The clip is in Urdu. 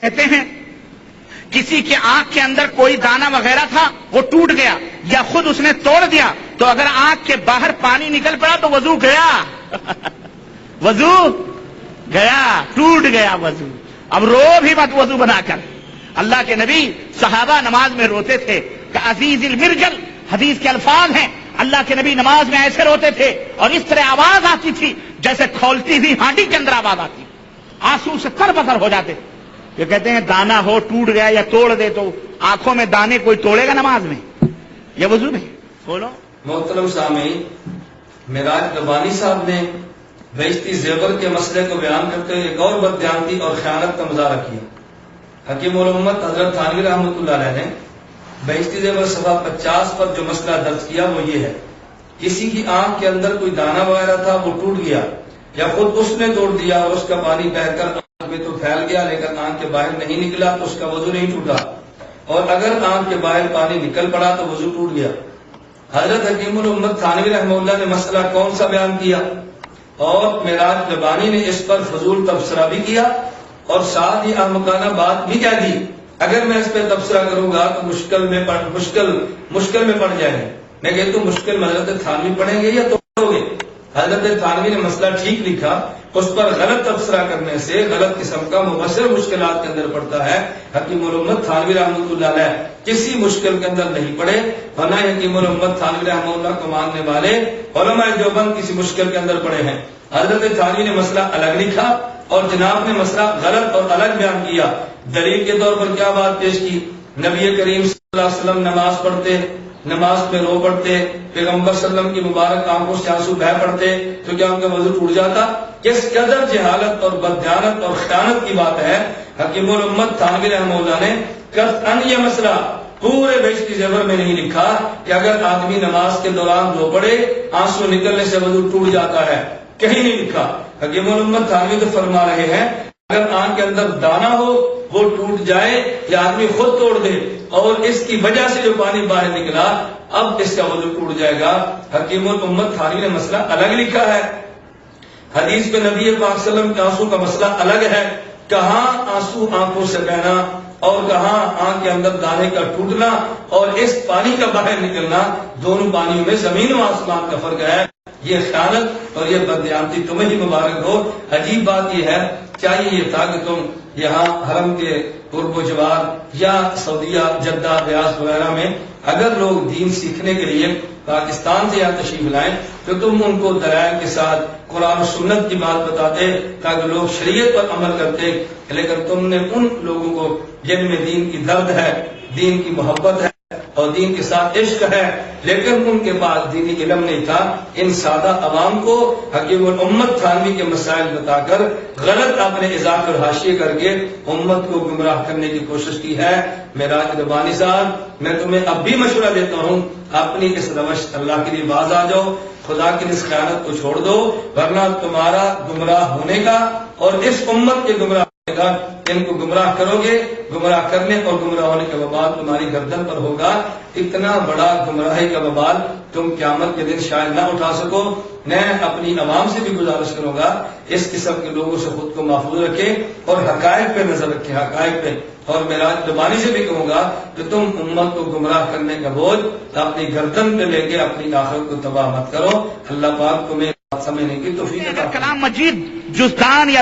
کہتے ہیں کسی کے آنکھ کے اندر کوئی دانہ وغیرہ تھا، وہ ٹوٹ گیا یا خود اس نے توڑ دیا، تو اگر آنکھ کے باہر پانی نکل پڑا تو وضو گیا وضو گیا، ٹوٹ گیا وضو۔ اب رو بھی مت وضو بنا کر۔ اللہ کے نبی صحابہ نماز میں روتے تھے کہ عزیز المرجل، حدیث کے الفاظ ہیں، اللہ کے نبی نماز میں ایسے روتے تھے اور اس طرح آواز آتی تھی جیسے کھولتی ہوئی ہانڈی کے اندر آواز آتی، آنسو سے تر بتر ہو جاتے۔ یہ کہتے ہیں دانا ہو ٹوٹ گیا یا توڑ دے تو آنکھوں میں دانے کوئی توڑے گا نماز میں؟ یہ وضو نہیں۔ بولو محترم سامعین، معراج ربانی صاحب نے بیشتی زیور کے مسئلے کو بیان کرتے ہوئے ایک اور بددیانتی اور خیانت کا مظاہرہ کیا۔ حکیم الامت حضرت تھانوی رحمۃ اللہ علیہ نے بیشتی زیور صفحہ 50 پر جو مسئلہ درج کیا وہ یہ ہے، کسی کی آنکھ کے اندر کوئی دانہ وغیرہ تھا، وہ ٹوٹ گیا یا خود اس نے توڑ دیا اور اس کا پانی بہ کر آنکھ میں تو پھیل گیا لیکن آنکھ کے باہر نہیں نکلا تو اس کا وضو نہیں ٹوٹا، اور اگر آنکھ کے باہر پانی نکل پڑا تو وضو ٹوٹ گیا۔ حضرت حکیم الامت تھانوی رحمہ اللہ نے مسئلہ کون سا بیان کیا اور معراج ربانی نے اس پر فضول تبصرہ بھی کیا اور ساتھ ہی احمقانہ بات بھی کہہ دی۔ اگر میں اس پہ تبصرہ کروں گا تو مشکل میں پڑ جائیں گے۔ میں کہتا ہوں مشکل میں حضرت تھانوی پڑھیں گے یا توڑو گے؟ حضرت تھانوی نے مسئلہ ٹھیک لکھا، اس پر غلط تبصرہ کرنے سے غلط قسم کا مبصر مشکلات کے اندر پڑتا ہے۔ حکیم الامت تھانوی رحمۃ اللہ علیہ کسی مشکل کے اندر نہیں پڑے، ورنہ حکیم الامت تھانوی رحمہ اللہ کو ماننے والے علماء دیوبند کسی مشکل کے اندر پڑے ہیں۔ حضرت تھانوی نے مسئلہ الگ لکھا اور جناب نے مسئلہ غلط اور الگ بیان کیا۔ دلیل کے طور پر کیا بات پیش کی؟ نبی کریم صلی اللہ علیہ وسلم نماز پڑھتے، نماز میں رو پڑتے، پیغمبر صلی اللہ علیہ وسلم کی مبارک آنکھوں سے آنسو بہہ پڑتے تو کیا ان کا وضو ٹوٹ جاتا؟ کس قدر جہالت اور بددیانت اور خیانت کی بات ہے۔ حکیم الامت تھانوی رحمہ اللہ نے قطعاً یہ مسئلہ پورے بیشتی زیور میں نہیں لکھا کہ اگر آدمی نماز کے دوران رو پڑے آنسو نکلنے سے وضو ٹوٹ جاتا ہے، کہیں نہیں لکھا۔ حکیم الامت تھانوی تو فرما رہے ہیں اگر آنکھ کے اندر دانہ ہو وہ ٹوٹ جائے یا آدمی خود توڑ دے اور اس کی وجہ سے جو پانی باہر نکلا اب اس کا وضو ٹوٹ جائے گا۔ حکیم الامت تھانوی نے مسئلہ الگ لکھا ہے۔ حدیث میں نبی پاک صلی اللہ علیہ وسلم کے آنسو کا مسئلہ الگ ہے، کہاں آنسو آنکھوں سے بہنا اور کہاں آنکھ کے اندر دانے کا ٹوٹنا اور اس پانی کا باہر نکلنا، دونوں پانیوں میں زمین و آسمان کا فرق ہے۔ یہ خیانت اور یہ بددیانتی تمہیں ہی مبارک ہو۔ عجیب بات یہ ہے، چاہیے یہ تھا کہ تم یہاں حرم کے قرب و جوار یا سعودیہ جدہ ریاض وغیرہ میں اگر لوگ دین سیکھنے کے لیے پاکستان سے یہاں تشریف لائیں تو تم ان کو دلائل کے ساتھ قرآن و سنت کی بات بتاتے تاکہ لوگ شریعت پر عمل کرتے، لیکن تم نے ان لوگوں کو جن میں دین کی درد ہے، دین کی محبت ہے اور دین کے ساتھ عشق ہے لیکن ان کے پاس دینی علم نہیں تھا، ان سادہ عوام کو حکیم الامت تھانوی کے مسائل بتا کر غلط اپنے اضافے اور حاشیے کر کے امت کو گمراہ کرنے کی کوشش کی ہے۔ معراج ربانی صاحب، میں تمہیں اب بھی مشورہ دیتا ہوں اپنی اس روش اللہ کے لیے باز آ جاؤ، خدا کی اس خیانت کو چھوڑ دو، ورنہ تمہارا گمراہ ہونے کا اور اس امت کے گمراہ ہونے کا، ان کو گمراہ کرو گے، گمراہ کرنے اور گمراہ ہونے کا وبال تمہاری گردن پر ہوگا۔ اتنا بڑا گمراہی کا وبال تم قیامت کے دن شاید نہ اٹھا سکو۔ میں اپنی عوام سے بھی گزارش کروں گا اس قسم کے لوگوں سے خود کو محفوظ رکھے اور حقائق پہ نظر رکھے، حقائق پہ۔ اور معراج ربانی سے بھی کہوں گا کہ تم امت کو گمراہ کرنے کا بوجھ اپنی گردن پہ لے کے اپنی آخرت کو تباہ مت کرو۔ اللہ پاک تمہیں بات سمجھنے کی توفیق عطا فرمائے۔ کلام مجید جزدان یا